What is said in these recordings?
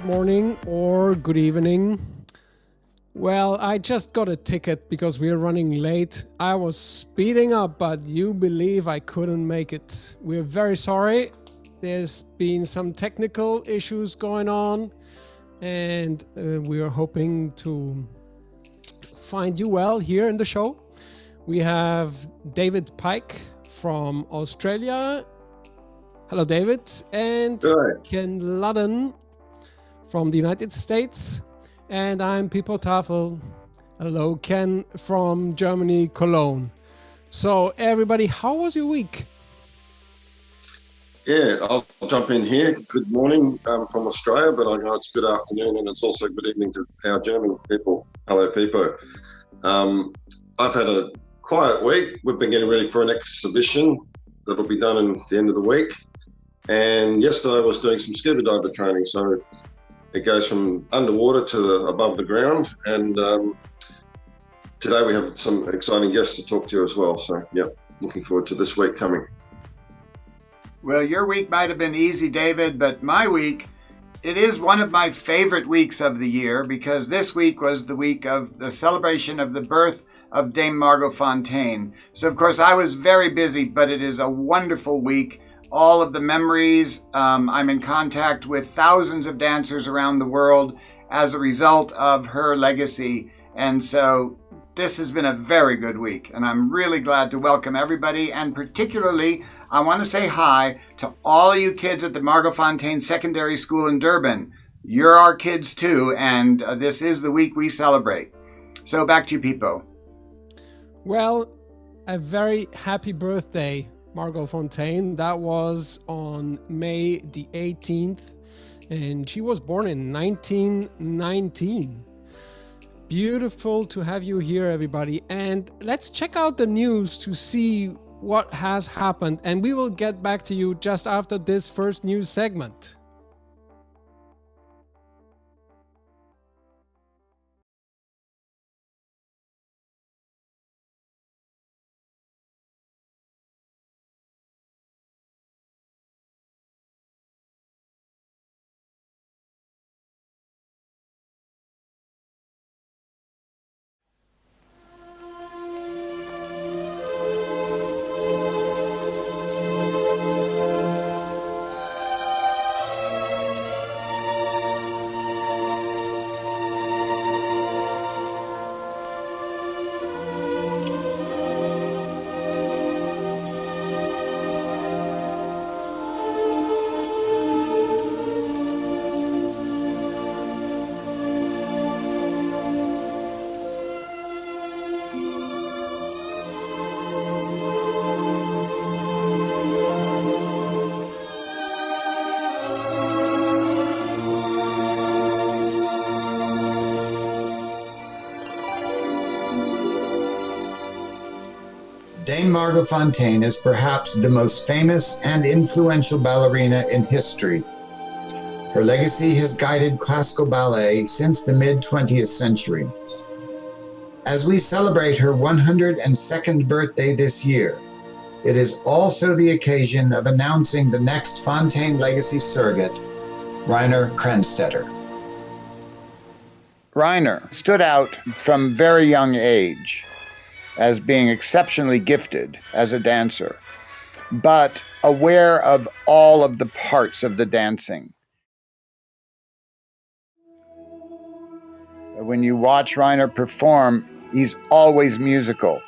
good morning or good evening. Well, I just got a ticket because we're running late. I was speeding up, but you believe I couldn't make it. We're very sorry. There's been some technical issues going on, and we are hoping to find you well here in the show. We have David Pyke from Australia. Hello, David. And Ken Ludden from the United States. And I'm Pipo Tafel. Hello, Ken from Germany, Cologne. So, everybody, how was your week? Yeah, I'll jump in here. Good morning from Australia, but I know it's good afternoon and it's also good evening to our German people. Hello, Pipo. I've had a quiet week. We've been getting ready for an exhibition that'll be done at the end of the week. And yesterday I was doing some scuba diver training. So it goes from underwater to above the ground. And today we have some exciting guests to talk to as well. So yeah, looking forward to this week coming. Well, your week might have been easy, David, but my week, it is one of my favorite weeks of the year because this week was the week of the celebration of the birth of Dame Margot Fonteyn. So, of course, I was very busy, but it is a wonderful week. All of the memories, I'm in contact with thousands of dancers around the world as a result of her legacy. And so this has been a very good week, and I'm really glad to welcome everybody, and particularly I want to say hi to all you kids at the Margot Fonteyn Secondary School in Durban. You're our kids too, and this is the week we celebrate. So back to you, Pipo. Well, a very happy birthday, Margot Fonteyn. That was on May the 18th, and she was born in 1919. Beautiful to have you here, everybody. And let's check out the news to see what has happened, and we will get back to you just after this first news segment. Dame Margot Fonteyn is perhaps the most famous and influential ballerina in history. Her legacy has guided classical ballet since the mid-20th century. As we celebrate her 102nd birthday this year, it is also the occasion of announcing the next Fonteyn legacy surrogate, Rainer Krenstetter. Rainer stood out from very young age as being exceptionally gifted as a dancer, but aware of all of the parts of the dancing. When you watch Rainer perform, he's always musical.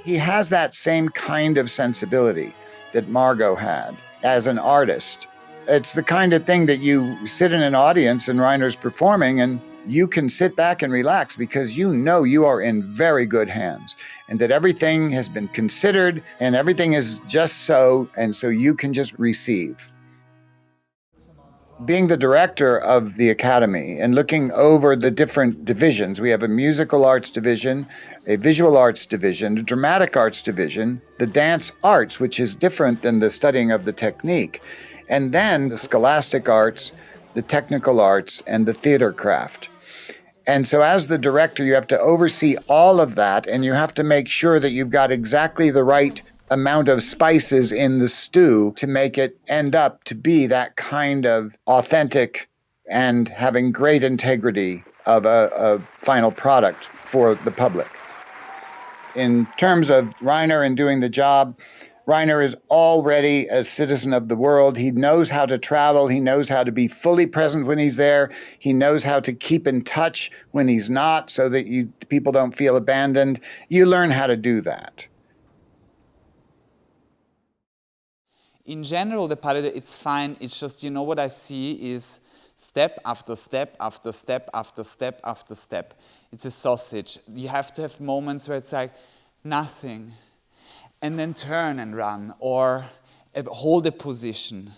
He has that same kind of sensibility that Margot had as an artist. It's the kind of thing that you sit in an audience and Rainer's performing and you can sit back and relax because you know you are in very good hands and that everything has been considered and everything is just so, and so you can just receive. Being the director of the Academy and looking over the different divisions, we have a musical arts division, a visual arts division, a dramatic arts division, the dance arts, which is different than the studying of the technique, and then the scholastic arts, the technical arts, and the theater craft. And so as the director, you have to oversee all of that, and you have to make sure that you've got exactly the right amount of spices in the stew to make it end up to be that kind of authentic and having great integrity of a final product for the public. In terms of Rainer and doing the job, Rainer is already a citizen of the world. He knows how to travel. He knows how to be fully present when he's there. He knows how to keep in touch when he's not so that people don't feel abandoned. You learn how to do that. In general, the Ballet, it's fine. It's just, you know, what I see is step after step after step after step after step. It's a sausage. You have to have moments where it's like nothing, and then turn and run, or hold a position,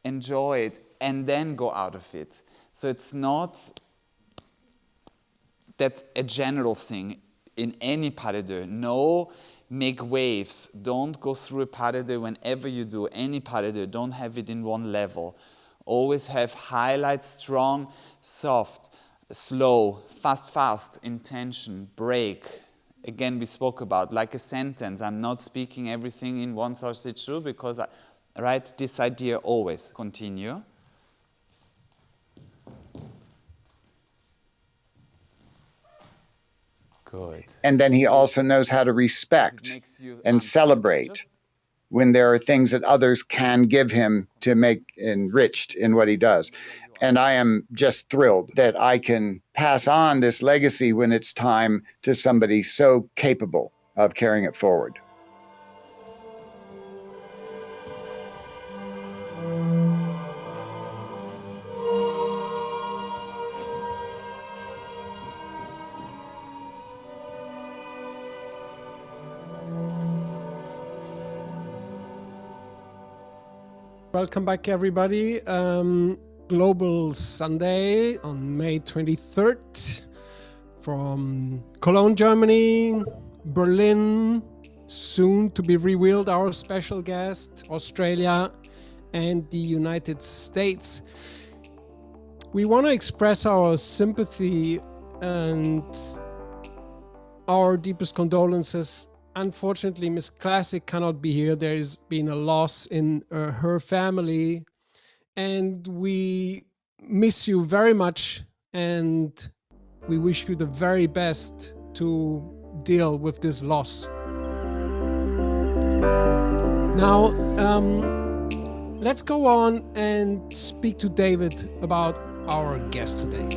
enjoy it, and then go out of it. So it's not, that's a general thing in any pas de deux. No, make waves. Don't go through a pas de deux whenever you do any pas de deux. Don't have it in one level. Always have highlights, strong, soft, slow, fast, fast, intention, break. Again, we spoke about like a sentence. I'm not speaking everything in one sausage through because I write this idea always. Continue. Good. And then he also knows how to respect and celebrate when there are things that others can give him to make enriched in what he does. And I am just thrilled that I can pass on this legacy when it's time to somebody so capable of carrying it forward. Welcome back, everybody. Global Sunday on May 23rd from Cologne, Germany, Berlin, soon to be revealed our special guest, Australia and the United States. We want to express our sympathy and our deepest condolences. Unfortunately, Miss Classic cannot be here. There's been a loss in her family, and we miss you very much, and we wish you the very best to deal with this loss. Now, let's go on and speak to David about our guest today.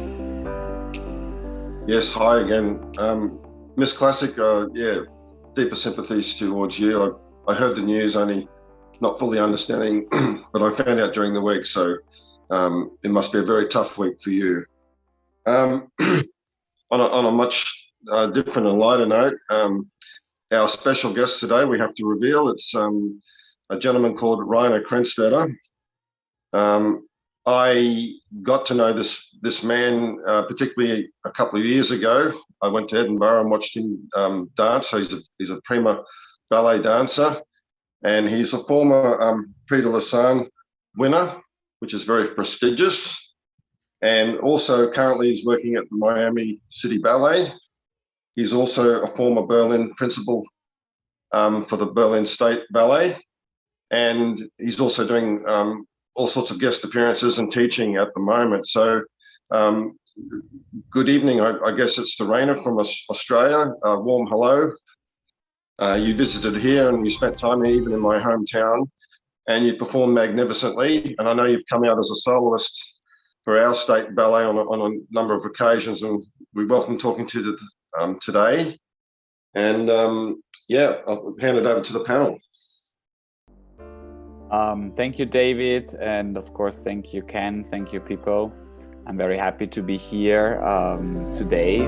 Yes, hi again. Miss Classic, deepest sympathies towards you. I heard the news, only not fully understanding, but I found out during the week, so it must be a very tough week for you. On a much different and lighter note, our special guest today, we have to reveal, it's a gentleman called Rainer Krenstetter. I got to know this man, particularly a couple of years ago. I went to Edinburgh and watched him dance. So he's a prima ballet dancer, and he's a former Prix de Lausanne winner, which is very prestigious. And also currently he's working at the Miami City Ballet. He's also a former Berlin principal for the Berlin State Ballet. And he's also doing all sorts of guest appearances and teaching at the moment. So good evening. I guess it's to Rainer from Australia. Warm hello. You visited here and you spent time here, even in my hometown, and you performed magnificently. And I know you've come out as a soloist for our state ballet on a number of occasions, and we welcome talking to you today. And yeah, I'll hand it over to the panel. Thank you, David, and of course, thank you, Ken. Thank you, Pipo. I'm very happy to be here today.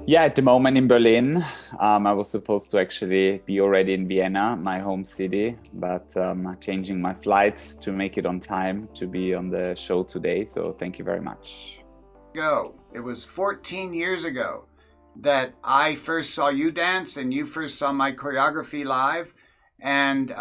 Yeah, at the moment in Berlin. I was supposed to actually be already in Vienna, my home city, but changing my flights to make it on time to be on the show today. So thank you very much. It was 14 years ago that I first saw you dance and you first saw my choreography live. And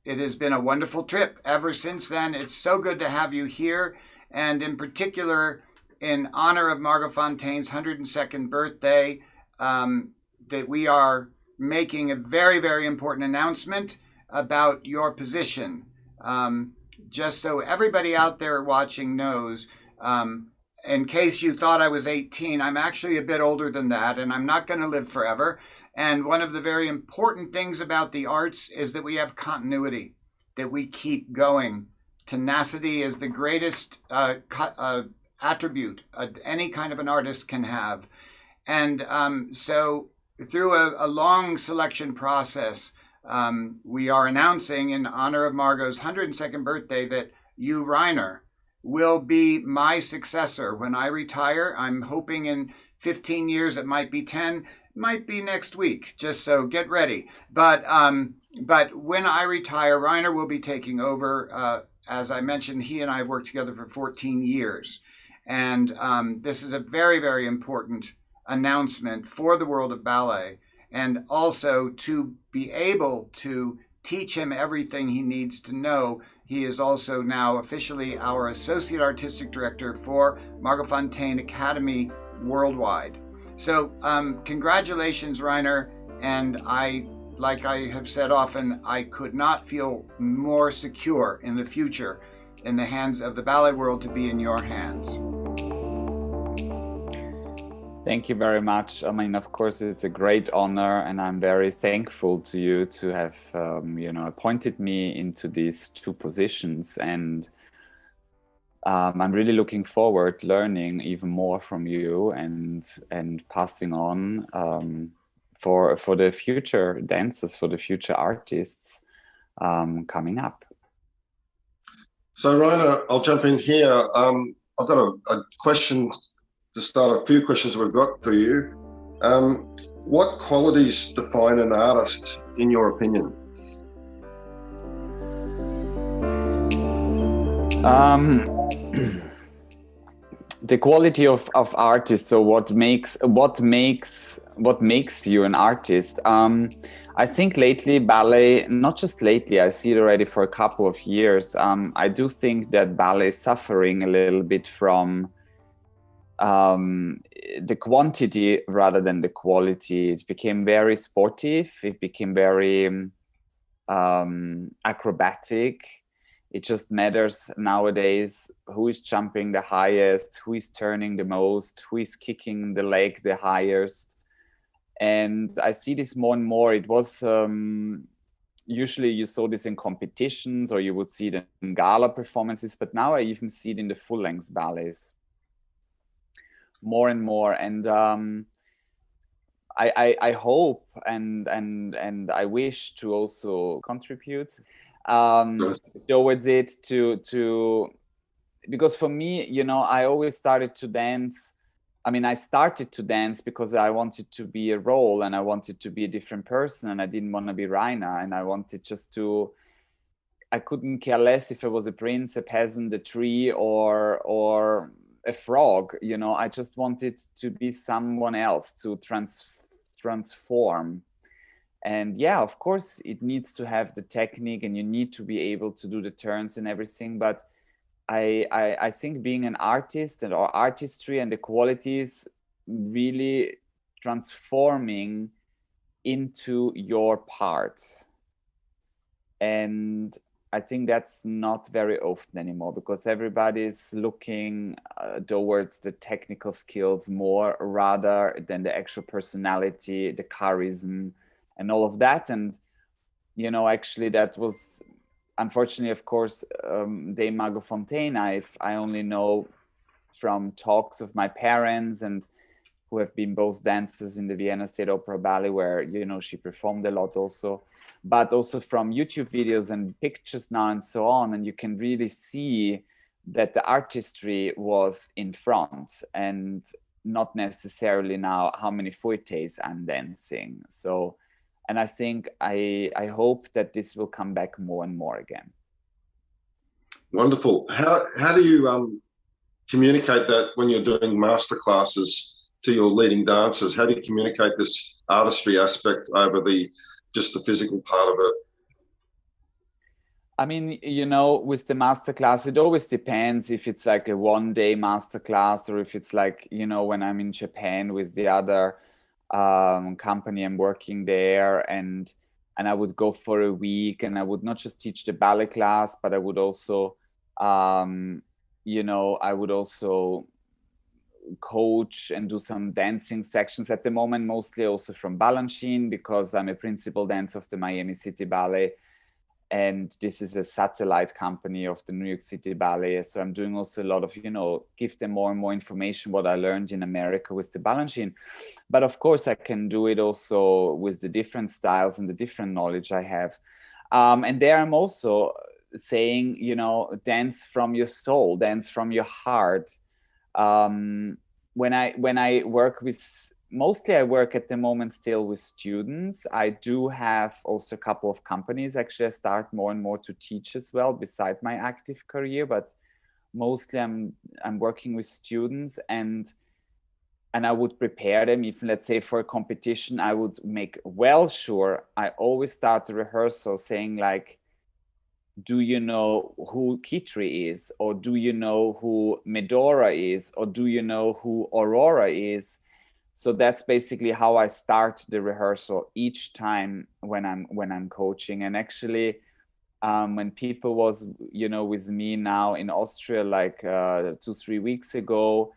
it has been a wonderful trip ever since then. It's so good to have you here. And in particular, in honor of Margot Fonteyn's 102nd birthday, that we are making a very, very important announcement about your position. Just so everybody out there watching knows, in case you thought I was 18, I'm actually a bit older than that, and I'm not going to live forever. And one of the very important things about the arts is that we have continuity, that we keep going. Tenacity is the greatest attribute any kind of an artist can have. And so through a long selection process, we are announcing in honor of Margot's 102nd birthday that you, Rainer, will be my successor when I retire. I'm hoping in 15 years, it might be 10, might be next week, just so get ready. But when I retire, Rainer will be taking over. As I mentioned, he and I have worked together for 14 years. And this is a very, very important announcement for the world of ballet, and also to be able to teach him everything he needs to know. He is also now officially our Associate Artistic Director for Margot Fonteyn Academy Worldwide. So congratulations, Rainer. And like I have said often, I could not feel more secure in the future in the hands of the ballet world to be in your hands. Thank you very much. I mean, of course, it's a great honor, and I'm very thankful to you to have, appointed me into these two positions. And I'm really looking forward learning even more from you and passing on for the future dancers, for the future artists coming up. So, Rainer, I'll jump in here. I've got a question to start, a few questions we've got for you. What qualities define an artist, in your opinion? The quality of artists. So what makes you an artist? I think lately ballet, not just lately, I see it already for a couple of years. I do think that ballet is suffering a little bit from the quantity rather than the quality. It became very sportive. It became very acrobatic. It just matters nowadays who is jumping the highest, who is turning the most, who is kicking the leg the highest. And I see this more and more. It was usually you saw this in competitions, or you would see it in gala performances, but now I even see it in the full-length ballets more and more. And I hope and I wish to also contribute towards it, to because for me, I always started to dance. I mean, I started to dance because I wanted to be a role, and I wanted to be a different person, and I didn't want to be Rainer, and I wanted just to I couldn't care less if I was a prince, a peasant, a tree, or a frog. You know, I just wanted to be someone else, to transform. And yeah, of course, it needs to have the technique, and you need to be able to do the turns and everything. But I think being an artist and or artistry and the qualities really transforming into your part. And I think that's not very often anymore, because everybody's looking towards the technical skills more rather than the actual personality, the charisma, and all of that. And, you know, actually that was, unfortunately, of course, Dame Margot Fonteyn, I only know from talks of my parents, and who have been both dancers in the Vienna State Opera Ballet, where, you know, she performed a lot also, but also from YouTube videos and pictures now and so on. And you can really see that the artistry was in front, and not necessarily now how many fouettes I'm dancing. So, and I think I hope that this will come back more and more again. Wonderful. How do you communicate that when you're doing master classes to your leading dancers? How do you communicate this artistry aspect over just the physical part of it? I mean, you know, with the masterclass, it always depends if it's like a 1-day masterclass, or if it's like, you know, when I'm in Japan with the other company I'm working there, and I would go for a week, and I would not just teach the ballet class, but I would also, you know, I would also coach and do some dancing sections at the moment, mostly also from Balanchine, because I'm a principal dancer of the Miami City Ballet. And this is a satellite company of the New York City Ballet. So I'm doing also a lot of, you know, give them more and more information, what I learned in America with the Balanchine. But of course, I can do it also with the different styles and the different knowledge I have. And there I'm also saying, you know, dance from your soul, dance from your heart. When I work with, mostly I work at the moment still with students. I do have also a couple of companies. Actually, I start more and more to teach as well beside my active career, but mostly I'm working with students, and I would prepare them. Even let's say for a competition, I would make well sure I always start the rehearsal saying like, do you know who Kitri is? Or do you know who Medora is? Or do you know who Aurora is? So that's basically how I start the rehearsal each time when I'm coaching. And actually, when people was, you know, with me now in Austria, like 2-3 weeks ago,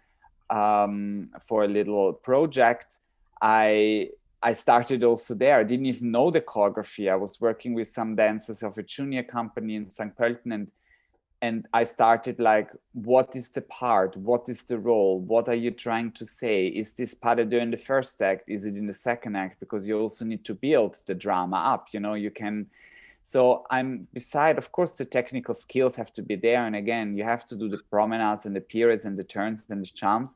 for a little project, I started also there. I didn't even know the choreography. I was working with some dancers of a junior company in St. Pölten, and I started like, what is the part? What is the role? What are you trying to say? Is this pas de deux in the first act? Is it in the second act? Because you also need to build the drama up, you know, you can. So I'm beside, of course, the technical skills have to be there. And again, you have to do the promenades and the periods and the turns and the charms.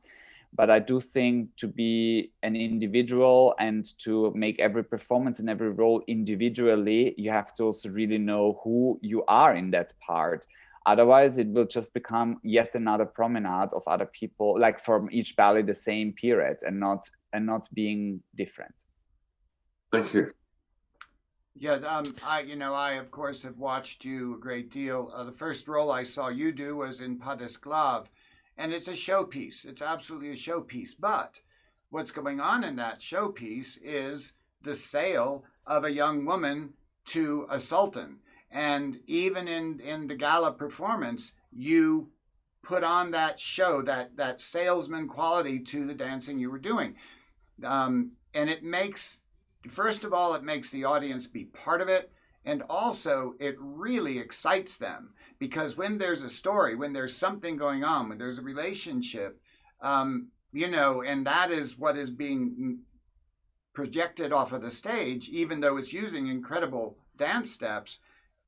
But I do think to be an individual and to make every performance and every role individually, you have to also really know who you are in that part. Otherwise, it will just become yet another promenade of other people, like from each ballet the same period, and not being different. Thank you. Yeah, I of course have watched you a great deal. The first role I saw you do was in Pas d'Esclave. And it's a showpiece. It's absolutely a showpiece. But what's going on in that showpiece is the sale of a young woman to a sultan. And even in the gala performance, you put on that show, that salesman quality to the dancing you were doing. And it makes, first of all, it makes the audience be part of it. And also, it really excites them. Because when there's a story, when there's something going on, when there's a relationship, you know, and that is what is being projected off of the stage, even though it's using incredible dance steps,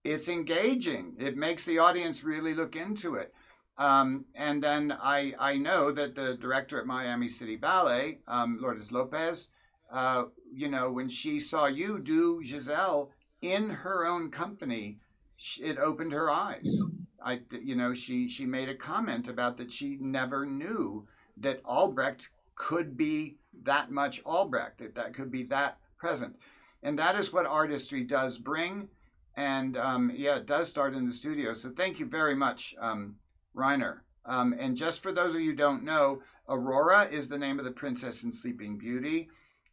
it's engaging. It makes the audience really look into it. And then I know that the director at Miami City Ballet, Lourdes Lopez, you know, when she saw you do Giselle in her own company, it opened her eyes. She made a comment about that she never knew that Albrecht could be that much Albrecht, that could be that present. And that is what artistry does bring. And it does start in the studio. So thank you very much, Rainer. And just for those of you who don't know, Aurora is the name of the princess in Sleeping Beauty.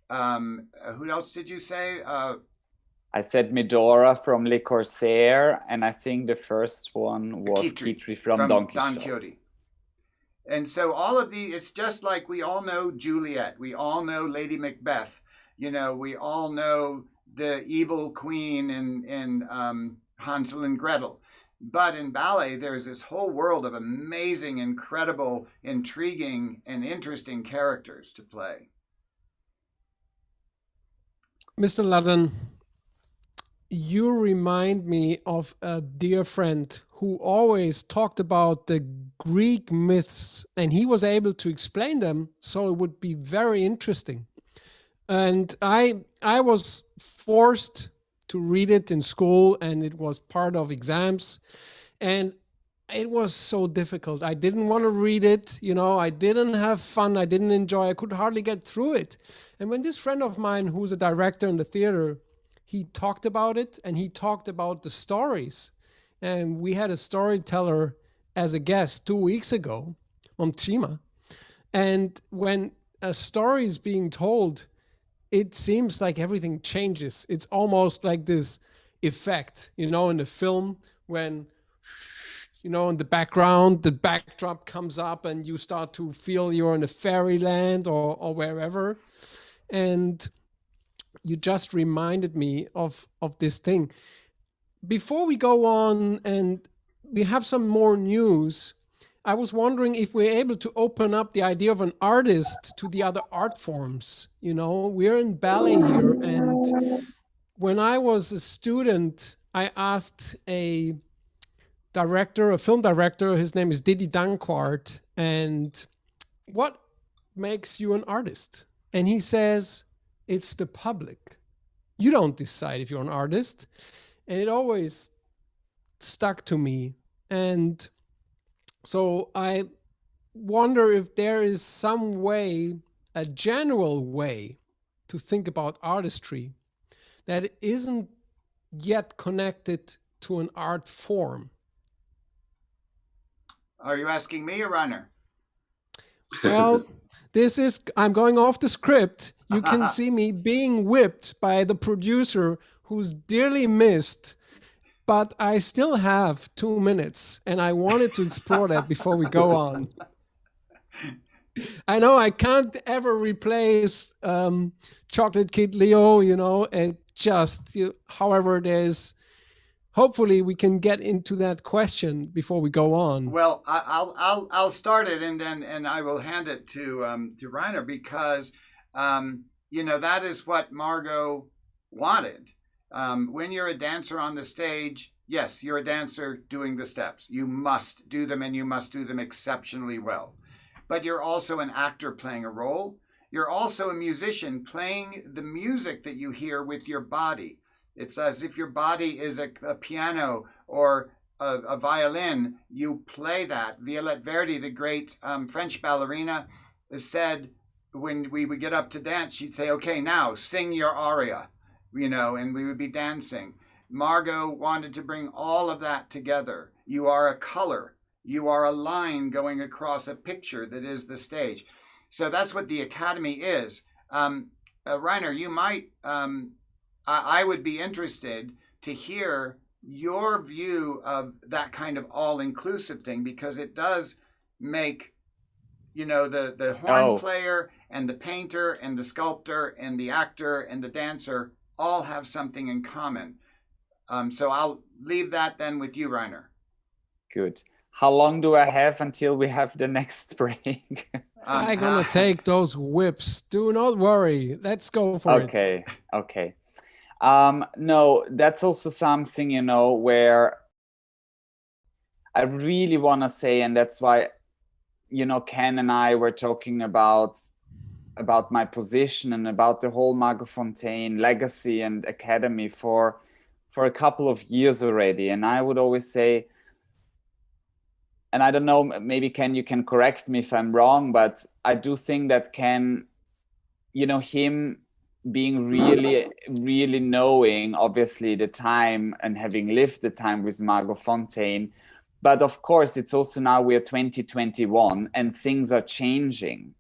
Who else did you say? I said Medora from Le Corsair, and I think the first one was Kitri from Don Quixote. And so all of it's just like we all know Juliet, we all know Lady Macbeth, we all know the evil queen in Hansel and Gretel. But in ballet, there's this whole world of amazing, incredible, intriguing, and interesting characters to play. Mr. Ludden, you remind me of a dear friend who always talked about the Greek myths, and he was able to explain them, so it would be very interesting. And I was forced to read it in school, and it was part of exams, and it was so difficult. I didn't want to read it, I didn't have fun, I didn't enjoy, I could hardly get through it. And when this friend of mine, who's a director in the theater, he talked about it, and he talked about the stories. And we had a storyteller as a guest 2 weeks ago on Chima. And when a story is being told, it seems like everything changes. It's almost like this effect, in the film when, in the background, the backdrop comes up and you start to feel you're in a fairyland or wherever. And you just reminded me of this thing. Before we go on and we have some more news, I was wondering if we're able to open up the idea of an artist to the other art forms. We're in ballet here, and when I was a student, I asked a film director, his name is Didi Dankwart, and what makes you an artist? And he says, it's the public. You don't decide if you're an artist. And it always stuck to me. And so I wonder if there is some way, a general way to think about artistry that isn't yet connected to an art form. Are you asking me or Rainer? Well, I'm going off the script. You can see me being whipped by the producer who's dearly missed, but I still have 2 minutes and I wanted to explore that before we go on. I know I can't ever replace Chocolate Kid Leo, and however, hopefully we can get into that question before we go on. Well, I'll start it and I will hand it to Rainer because that is what Margot wanted. When you're a dancer on the stage, yes, you're a dancer doing the steps. You must do them, and you must do them exceptionally well. But you're also an actor playing a role. You're also a musician playing the music that you hear with your body. It's as if your body is a piano or a violin. You play that. Violette Verdi, the great French ballerina, said when we would get up to dance, she'd say, okay, now sing your aria, and we would be dancing. Margot wanted to bring all of that together. You are a color. You are a line going across a picture that is the stage. So that's what the Academy is. Rainer, you might, I would be interested to hear your view of that kind of all-inclusive thing, because it does make, the horn player and the painter and the sculptor and the actor and the dancer all have something in common. So I'll leave that then with you, Rainer. Good. How long do I have until we have the next break? I'm going to take those whips. Do not worry. Let's go for it. Okay. No, that's also something, where I really want to say, and that's why, Ken and I were talking about my position and about the whole Margot Fonteyn legacy and academy for for a couple of years already. And I would always say, and I don't know, maybe Ken, you can correct me if I'm wrong, but I do think that Ken, you know, him being really knowing, obviously, the time and having lived the time with Margot Fonteyn. But of course, it's also now we're 2021 and things are changing.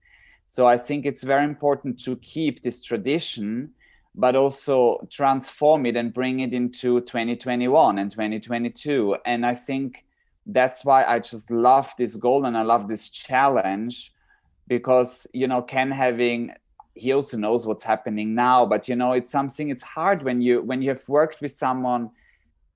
So I think it's very important to keep this tradition, but also transform it and bring it into 2021 and 2022. And I think that's why I just love this goal and I love this challenge, because, you know, Ken he also knows what's happening now, but, you know, it's something, it's hard when you have worked with someone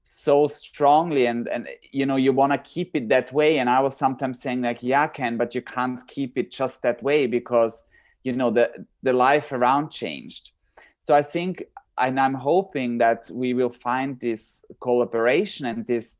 so strongly and you know, you want to keep it that way. And I was sometimes saying like, yeah, Ken, but you can't keep it just that way because, you know, the life around changed. So I think, and I'm hoping that we will find this collaboration and this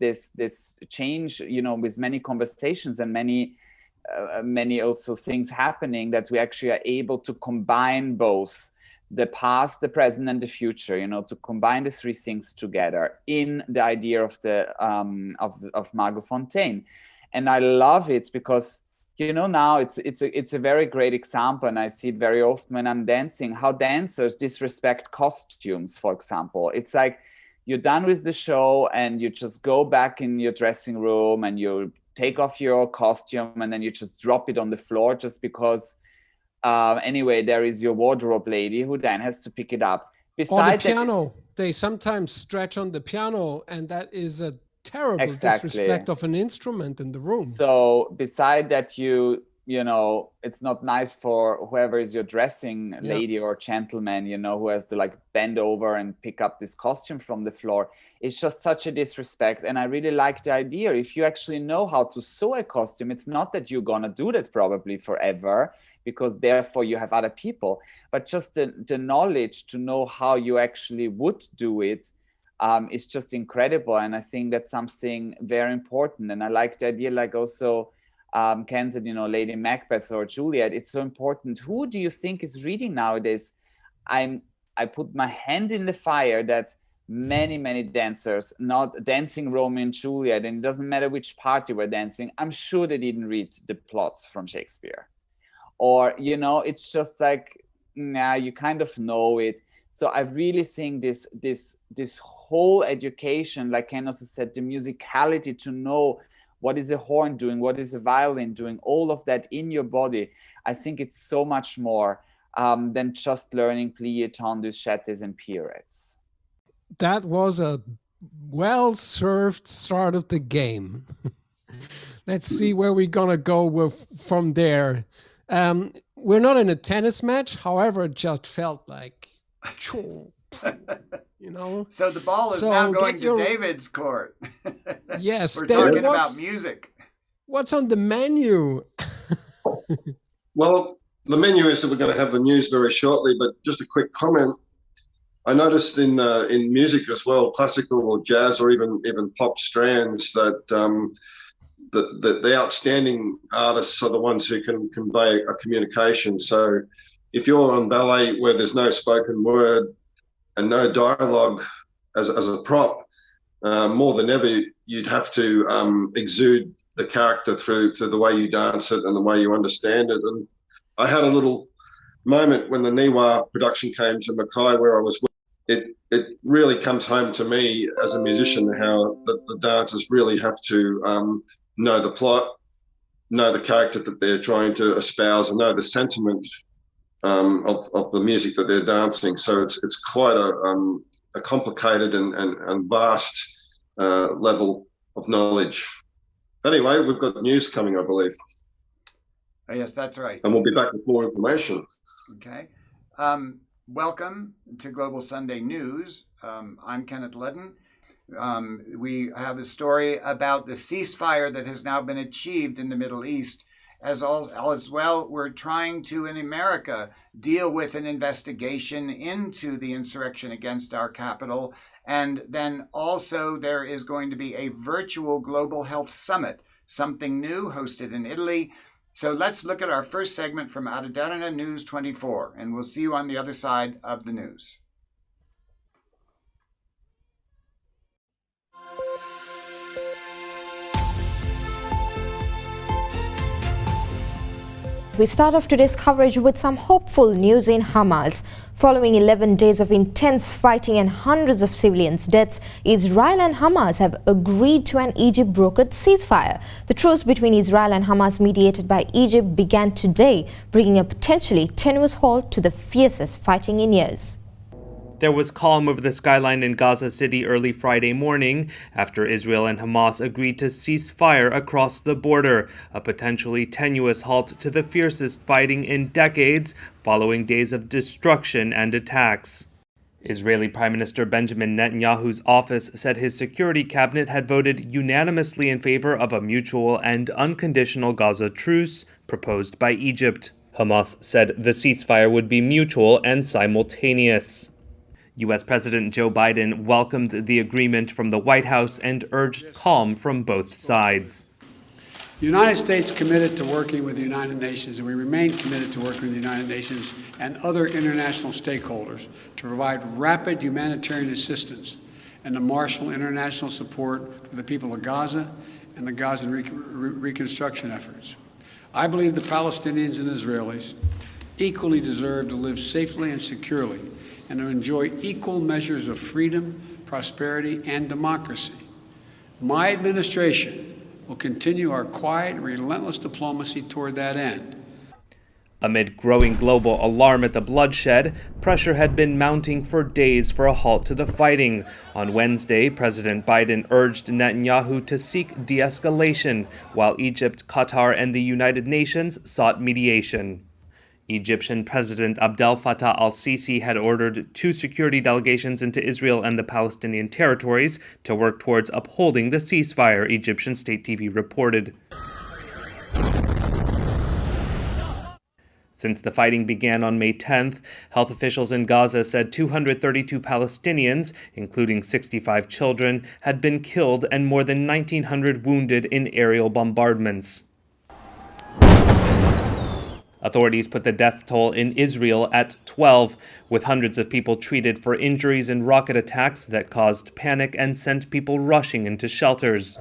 change, you know, with many conversations and many also things happening, that we actually are able to combine both the past, the present, and the future, you know, to combine the three things together in the idea of the of Margot Fonteyn. And I love it because, you know, now it's a very great example, and I see it very often when I'm dancing, how dancers disrespect costumes, for example. It's like you're done with the show and you just go back in your dressing room and you take off your costume and then you just drop it on the floor just because anyway, there is your wardrobe lady who then has to pick it up. Besides, or the piano. They sometimes stretch on the piano, and that is a terrible disrespect of an instrument in the room. So beside that, you know, it's not nice for whoever is your dressing lady or gentleman, you know, who has to like bend over and pick up this costume from the floor. It's just such a disrespect. And I really like the idea. If you actually know how to sew a costume, it's not that you're gonna do that probably forever, because therefore you have other people, but just the knowledge to know how you actually would do it is just incredible. And I think that's something very important. And I like the idea, like also Ken said, you know, Lady Macbeth or Juliet, it's so important. Who do you think is reading nowadays? I put my hand in the fire that many dancers, not dancing Romeo and Juliet, and it doesn't matter which part they were dancing, I'm sure they didn't read the plots from Shakespeare. Or, you know, it's just like, nah, you kind of know it. So I really think this whole education, like Ken also said, the musicality, to know what is a horn doing, what is a violin doing, all of that in your body, I think it's so much more than just learning plie, tendus, châtés, and pirouettes. That was a well-served start of the game. Let's see where we're gonna go from there. We're not in a tennis match, however, it just felt like, you know. So the ball is now going to David's court. Yes, we're David, talking about music. What's on the menu? Well, the menu is that we're going to have the news very shortly, but just a quick comment. I noticed in music as well, classical or jazz or even pop strands, that the outstanding artists are the ones who can convey a communication. So if you're on ballet where there's no spoken word and no dialogue as a prop, more than ever, you'd have to exude the character through the way you dance it and the way you understand it. And I had a little moment when the Niwa production came to Mackay, where I was with. It really comes home to me as a musician how the dancers really have to know the plot, know the character that they're trying to espouse, and know the sentiment of the music that they're dancing. So it's quite a complicated and vast level of knowledge. Anyway, we've got news coming, I believe. Oh, yes, that's right. And we'll be back with more information. Okay. Welcome to Global Sunday News. I'm Kenneth Ludden. We have a story about the ceasefire that has now been achieved in the Middle East. As well, we're trying to, in America, deal with an investigation into the insurrection against our capital. And then also there is going to be a virtual global health summit, something new, hosted in Italy. So let's look at our first segment from Adedarna News 24, and we'll see you on the other side of the news. We start off today's coverage with some hopeful news in Hamas. Following 11 days of intense fighting and hundreds of civilians' deaths, Israel and Hamas have agreed to an Egypt-brokered ceasefire. The truce between Israel and Hamas, mediated by Egypt, began today, bringing a potentially tenuous halt to the fiercest fighting in years. There was calm over the skyline in Gaza City early Friday morning after Israel and Hamas agreed to cease fire across the border, a potentially tenuous halt to the fiercest fighting in decades following days of destruction and attacks. Israeli Prime Minister Benjamin Netanyahu's office said his security cabinet had voted unanimously in favor of a mutual and unconditional Gaza truce proposed by Egypt. Hamas said the ceasefire would be mutual and simultaneous. U.S. President Joe Biden welcomed the agreement from the White House and urged calm from both sides. The United States committed to working with the United Nations, and we remain committed to working with the United Nations and other international stakeholders to provide rapid humanitarian assistance and to marshal international support for the people of Gaza and the Gazan reconstruction efforts. I believe the Palestinians and Israelis equally deserve to live safely and securely and to enjoy equal measures of freedom, prosperity, and democracy. My administration will continue our quiet and relentless diplomacy toward that end. Amid growing global alarm at the bloodshed, pressure had been mounting for days for a halt to the fighting. On Wednesday, President Biden urged Netanyahu to seek de-escalation, while Egypt, Qatar, and the United Nations sought mediation. Egyptian President Abdel Fattah al-Sisi had ordered 2 security delegations into Israel and the Palestinian territories to work towards upholding the ceasefire, Egyptian state TV reported. Since the fighting began on May 10th, health officials in Gaza said 232 Palestinians, including 65 children, had been killed and more than 1,900 wounded in aerial bombardments. Authorities put the death toll in Israel at 12, with hundreds of people treated for injuries in rocket attacks that caused panic and sent people rushing into shelters.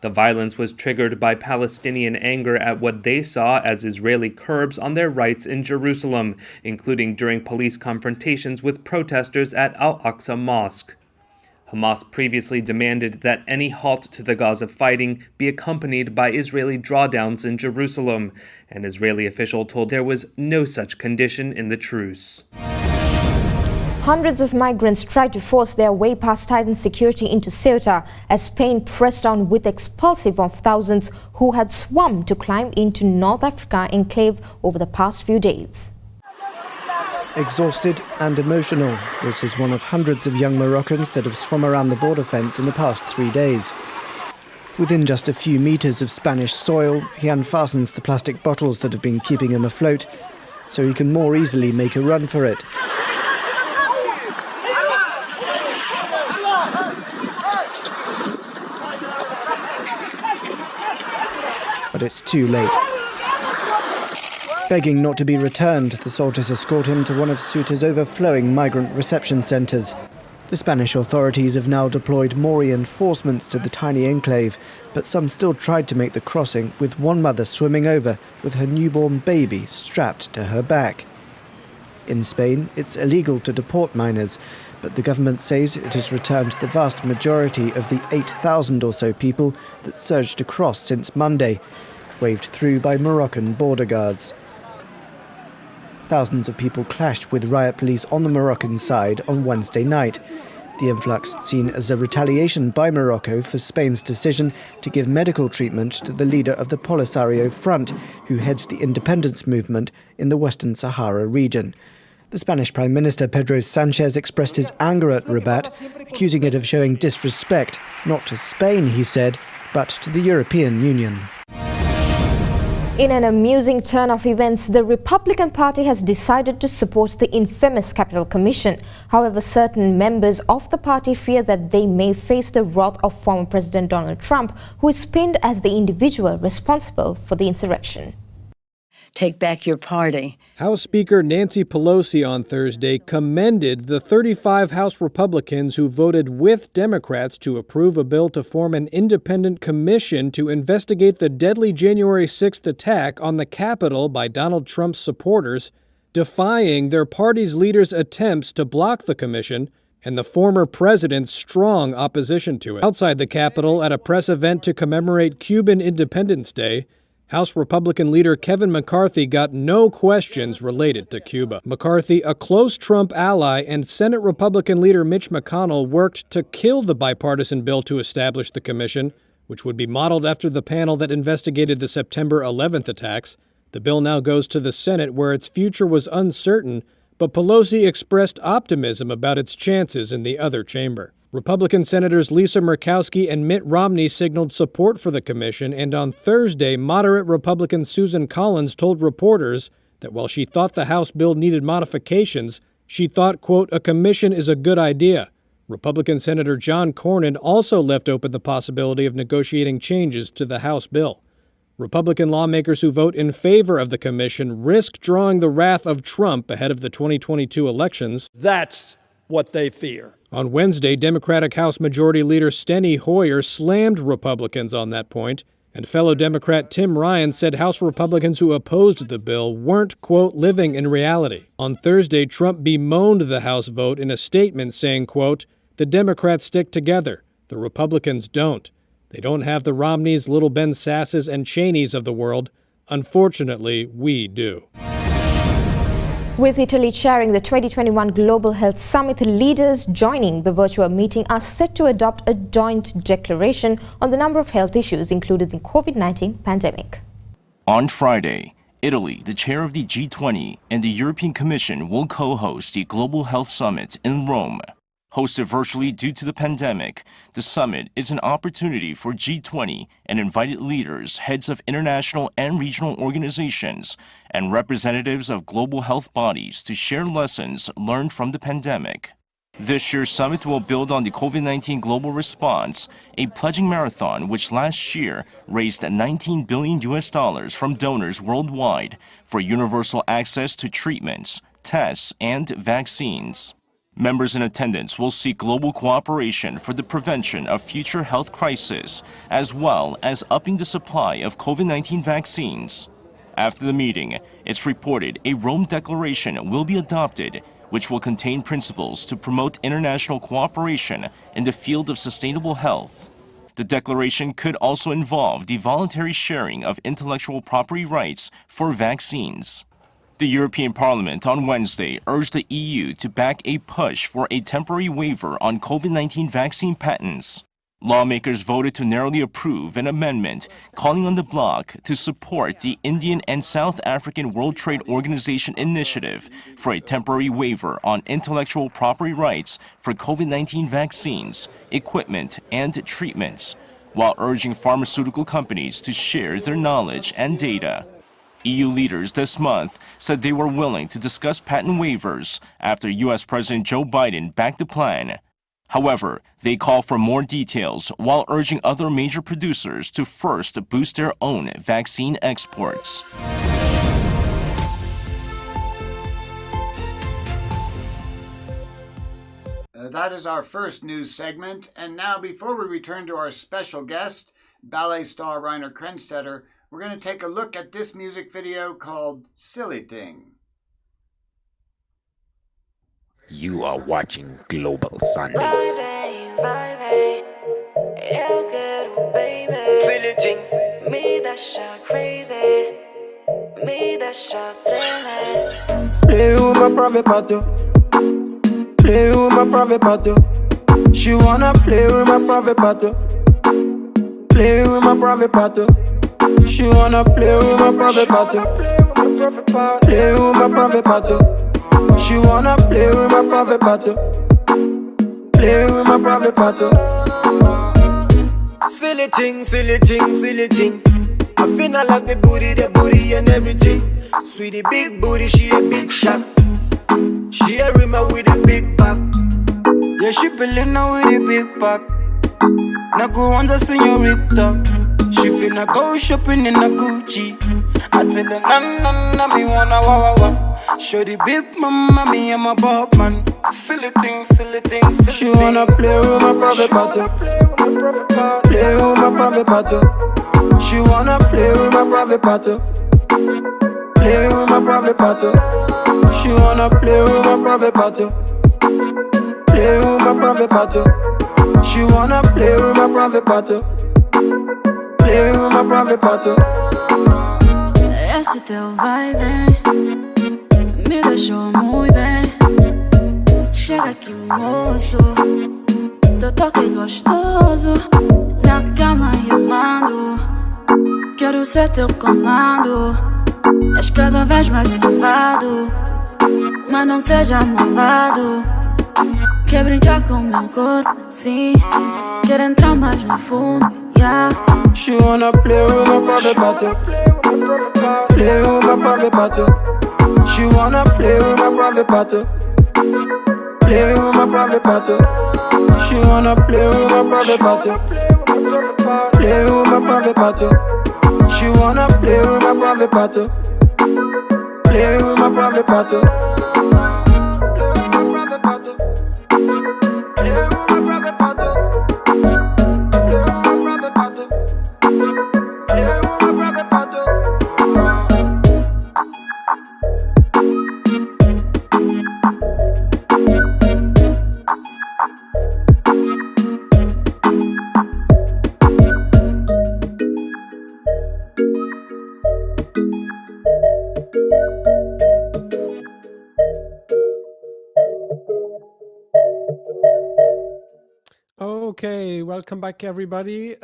The violence was triggered by Palestinian anger at what they saw as Israeli curbs on their rights in Jerusalem, including during police confrontations with protesters at Al-Aqsa Mosque. Hamas previously demanded that any halt to the Gaza fighting be accompanied by Israeli drawdowns in Jerusalem. An Israeli official told there was no such condition in the truce. Hundreds of migrants tried to force their way past tightened security into Ceuta as Spain pressed on with expulsive of thousands who had swum to climb into North Africa enclave over the past few days. Exhausted and emotional, this is one of hundreds of young Moroccans that have swum around the border fence in the past 3 days. Within just a few meters of Spanish soil, he unfastens the plastic bottles that have been keeping him afloat, so he can more easily make a run for it. But it's too late. Begging not to be returned, the soldiers escort him to one of Ceuta's overflowing migrant reception centres. The Spanish authorities have now deployed more reinforcements to the tiny enclave, but some still tried to make the crossing, with one mother swimming over with her newborn baby strapped to her back. In Spain, it's illegal to deport minors, but the government says it has returned the vast majority of the 8,000 or so people that surged across since Monday, waved through by Moroccan border guards. Thousands of people clashed with riot police on the Moroccan side on Wednesday night. The influx seen as a retaliation by Morocco for Spain's decision to give medical treatment to the leader of the Polisario Front, who heads the independence movement in the Western Sahara region. The Spanish Prime Minister Pedro Sanchez expressed his anger at Rabat, accusing it of showing disrespect, not to Spain, he said, but to the European Union. In an amusing turn of events, the Republican Party has decided to support the infamous Capital Commission. However, certain members of the party fear that they may face the wrath of former President Donald Trump, who is pinned as the individual responsible for the insurrection. take back your party. House Speaker Nancy Pelosi on Thursday commended the 35 House Republicans who voted with Democrats to approve a bill to form an independent commission to investigate the deadly January 6th attack on the Capitol by Donald Trump's supporters, defying their party's leaders' attempts to block the commission and the former president's strong opposition to it. Outside the Capitol, at a press event to commemorate Cuban Independence Day, House Republican leader Kevin McCarthy got no questions related to Cuba. McCarthy, a close Trump ally, and Senate Republican leader Mitch McConnell worked to kill the bipartisan bill to establish the commission, which would be modeled after the panel that investigated the September 11th attacks. The bill now goes to the Senate, where its future was uncertain, but Pelosi expressed optimism about its chances in the other chamber. Republican Senators Lisa Murkowski and Mitt Romney signaled support for the commission, and on Thursday, moderate Republican Susan Collins told reporters that while she thought the House bill needed modifications, she thought, quote, a commission is a good idea. Republican Senator John Cornyn also left open the possibility of negotiating changes to the House bill. Republican lawmakers who vote in favor of the commission risk drawing the wrath of Trump ahead of the 2022 elections. That's what they fear. On Wednesday, Democratic House Majority Leader Steny Hoyer slammed Republicans on that point, and fellow Democrat Tim Ryan said House Republicans who opposed the bill weren't, quote, living in reality. On Thursday, Trump bemoaned the House vote in a statement saying, quote, the Democrats stick together, the Republicans don't. They don't have the Romneys, Little Ben Sasses, and Cheneys of the world. Unfortunately, we do. With Italy chairing the 2021 Global Health Summit, leaders joining the virtual meeting are set to adopt a joint declaration on the number of health issues included in the COVID-19 pandemic. On Friday, Italy, the chair of the G20, and the European Commission will co-host the Global Health Summit in Rome. Hosted virtually due to the pandemic, the summit is an opportunity for G20 and invited leaders, heads of international and regional organizations, and representatives of global health bodies to share lessons learned from the pandemic. This year's summit will build on the COVID-19 global response, a pledging marathon which last year raised $19 billion from donors worldwide for universal access to treatments, tests, and vaccines. Members in attendance will seek global cooperation for the prevention of future health crises, as well as upping the supply of COVID-19 vaccines. After the meeting, it's reported a Rome Declaration will be adopted, which will contain principles to promote international cooperation in the field of sustainable health. The declaration could also involve the voluntary sharing of intellectual property rights for vaccines. The European Parliament on Wednesday urged the EU to back a push for a temporary waiver on COVID-19 vaccine patents. Lawmakers voted to narrowly approve an amendment calling on the bloc to support the Indian and South African World Trade Organization initiative for a temporary waiver on intellectual property rights for COVID-19 vaccines, equipment, and treatments, while urging pharmaceutical companies to share their knowledge and data. EU leaders this month said they were willing to discuss patent waivers after U.S. President Joe Biden backed the plan. However, they call for more details while urging other major producers to first boost their own vaccine exports. That is our first news segment. And now, before we return to our special guest, ballet star Rainer Krenstetter, we're going to take a look at this music video called Silly Thing. You are watching Global Sundays. Silly thing. Me that shot crazy. Me that shot thrilling. Play with my private party. Play with my private party. She wanna play with my private party. Play with my private party. She wanna play with my private party. Play with my private party. She wanna play with my private party. Play with my private party. Silly thing, silly thing, silly thing. I feel I like the booty and everything. Sweetie big booty, she a big shot. She a rimmer with a big back. Yeah, she pillin' now with a big pack. Na kuanza señorita. She finna go shopping in a Gucci. I tell her, na me wanna wah wah wah. Show the big mama, me and my Bob man. Silly things, silly things, silly She wanna play with my private party. Play with my private party. She wanna play with my private party. Play with my private party. She wanna play with my private party. Play with my private party. She wanna play with my private party. Play with my private party. Esse teu vai vem me deixou muito bem. Chega aqui, moço, teu toque gostoso. Na cama eu mando, quero ser teu comando. És cada vez mais safado, mas não seja malvado. Quer brincar com meu corpo, sim. Quer entrar mais no fundo, yeah. She wanna play with my private party. Play with my private party. She wanna play with my private party. Play with my private party. She wanna play with my private party. Play with my private party. She wanna play with my private party. Play with my private party. Okay, welcome back everybody.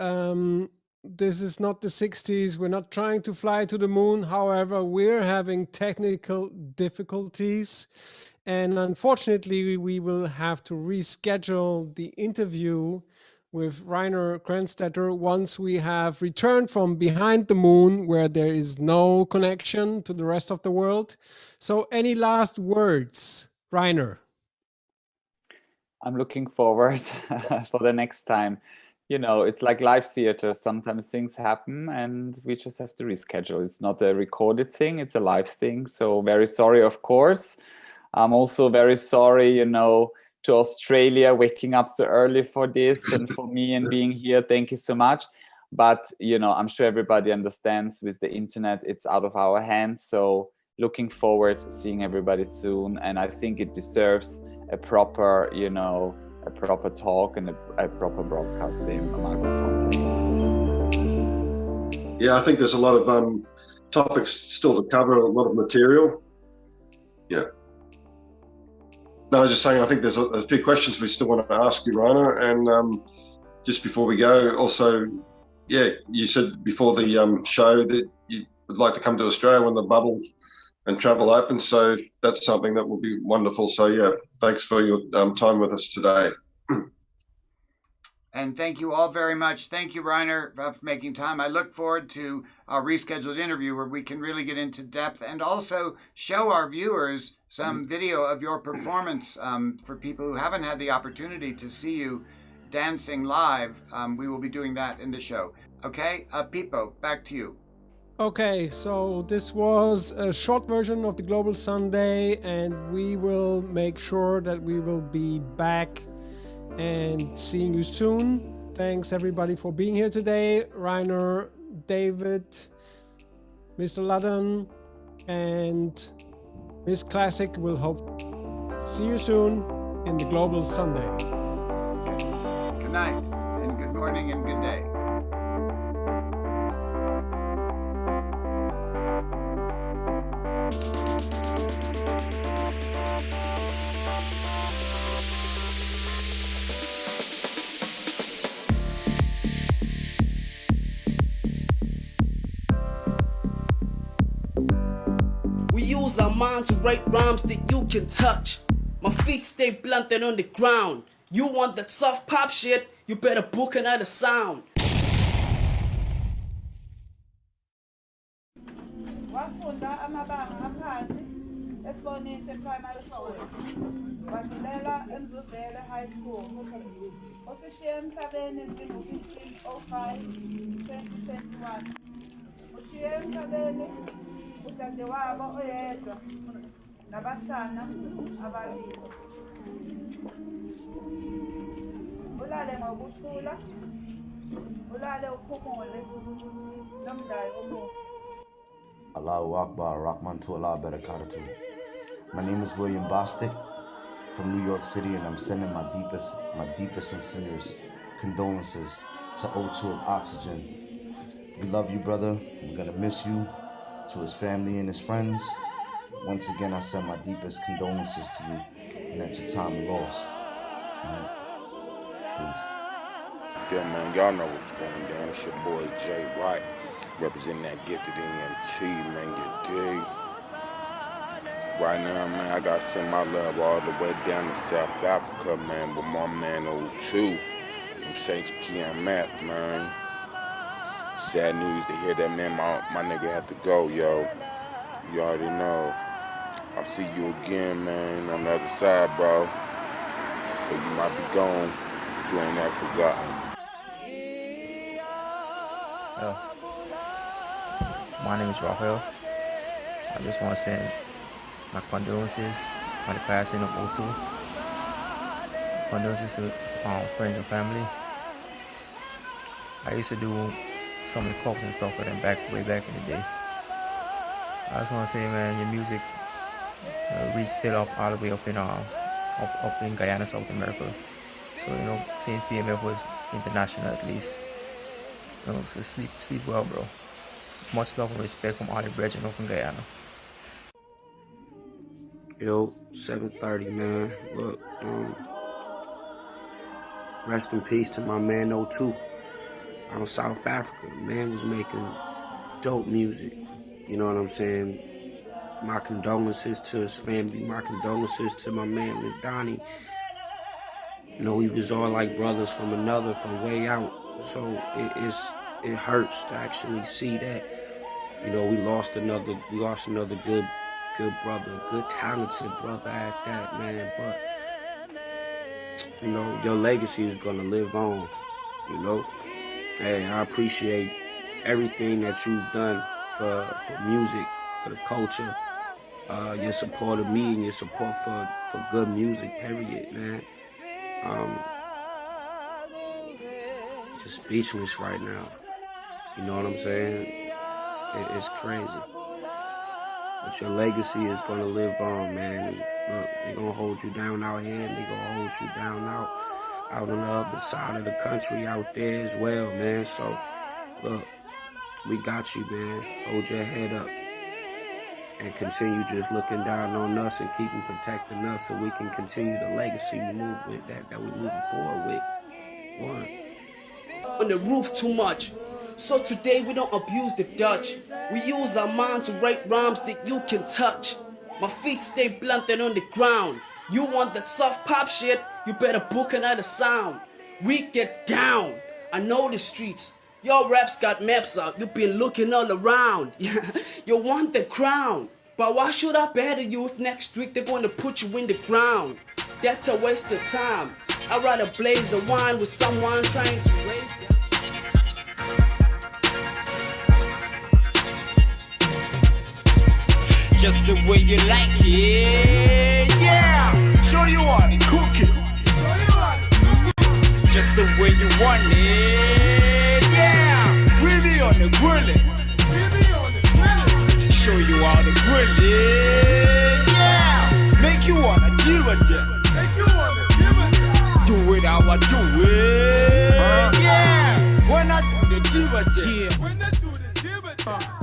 This is not the 60s. We're not trying to fly to the moon. However, we're having technical difficulties. And unfortunately, we will have to reschedule the interview with Rainer Krenstetter once we have returned from behind the moon, where there is no connection to the rest of the world. So any last words, Rainer? I'm looking forward for the next time. You know, it's like live theater. Sometimes things happen and we just have to reschedule. It's not a recorded thing, it's a live thing. So very sorry, of course. I'm also very sorry, you know, to Australia waking up so early for this and for me and being here. Thank you so much. But, you know, I'm sure everybody understands with the internet, it's out of our hands. So looking forward to seeing everybody soon. And I think it deserves a proper, you know, a proper talk and a proper broadcasting. Yeah, I think there's a lot of topics still to cover, a lot of material. Yeah. No, I was just saying, I think there's a few questions we still want to ask you, Rainer. And just before we go, also, yeah, you said before the show that you would like to come to Australia when the bubble and travel opens. So that's something that will be wonderful. So yeah, thanks for your time with us today. And thank you all very much. Thank you, Rainer, for making time. I look forward to our rescheduled interview where we can really get into depth and also show our viewers some video of your performance for people who haven't had the opportunity to see you dancing live. We will be doing that in the show. Okay, Pipo, back to you. Okay, so this was a short version of the Global Sunday, and we will make sure that we will be back and seeing you soon. Thanks everybody for being here today. Rainer, David, Mr. Ludden, and Miss Classic will hope see you soon in the Global Sunday. Good night, and good morning, and good day. Our mind to write rhymes that you can touch. My feet stay planted on the ground. You want that soft pop shit? You better book another sound. Wafunda amabanga aphansi esibonise primary school. Wadlulela eMzuzele High School. Usishiye emhlabeni zingu 15/05/2021. ushiye emhlabeni udadewabo oyedwa nabashana ababili. Ulale ngokuthula, ulale uphumule nomdali omuhle. Allahu Akbar, Rahman to Allah Barakatuh. My name is William Bostick from New York City, and I'm sending my deepest sincere condolences to OTwo Oxygen. We love you, brother. We're gonna miss you. To his family and his friends, once again, I send my deepest condolences to you and at your time of loss. Peace. Yeah, man, y'all know what's going down. It's your boy Jay White, representing that gifted EMT, man, you dig. Right now, man, I gotta send my love all the way down to South Africa, man, with my man OTwo from Saints PMF, man. Sad news to hear that, man, my nigga had to go, yo. You already know. I'll see you again, man, on the other side, bro. But you might be gone, but you ain't that forgotten. Yo, my name is Raphael. I just want to send my condolences on the passing of OTwo. Condolences to friends and family. I used to do some of the clubs and stuff with them way back in the day. I just want to say, man, your music reached still up all the way up in Guyana, South America. So, you know, since PMF was international at least. You know, so sleep well, bro. Much love and respect from all the brethren up in Guyana. Yo, 7:30, man. Look, rest in peace to my man OTwo. Out of South Africa, the man was making dope music. You know what I'm saying? My condolences to his family. My condolences to my man Ludden. You know, we was all like brothers from way out. So it hurts to actually see that. You know, we lost another good brother, good talented brother at that, man. But you know, your legacy is gonna live on. You know. Hey, I appreciate everything that you've done for music, for the culture, your support of me and your support for good music, period, man. Just speechless right now. You know what I'm saying? It's crazy. But your legacy is gonna live on, man. Look, they're gonna hold you down out here, and they're gonna hold you down out on the other side of the country out there as well, man. So, look, we got you, man. Hold your head up and continue just looking down on us and keeping protecting us so we can continue the legacy movement that we're moving forward with. One. On the roof too much. So today we don't abuse the Dutch. We use our minds to write rhymes that you can touch. My feet stay planted on the ground. You want that soft pop shit? You better book another sound. We get down. I know the streets. Your raps got maps out. You've been looking all around. You want the crown. But why should I better you if next week they're going to put you in the ground? That's a waste of time. I'd rather blaze the wine with someone trying to raise them. Just the way you like it, yeah. Show you how to cook it. Just the way you want it, yeah. Really on the grilling. Show you how to grill it, yeah. Make you wanna do it, yeah. Do it how I do it, yeah. When I do the do it, yeah.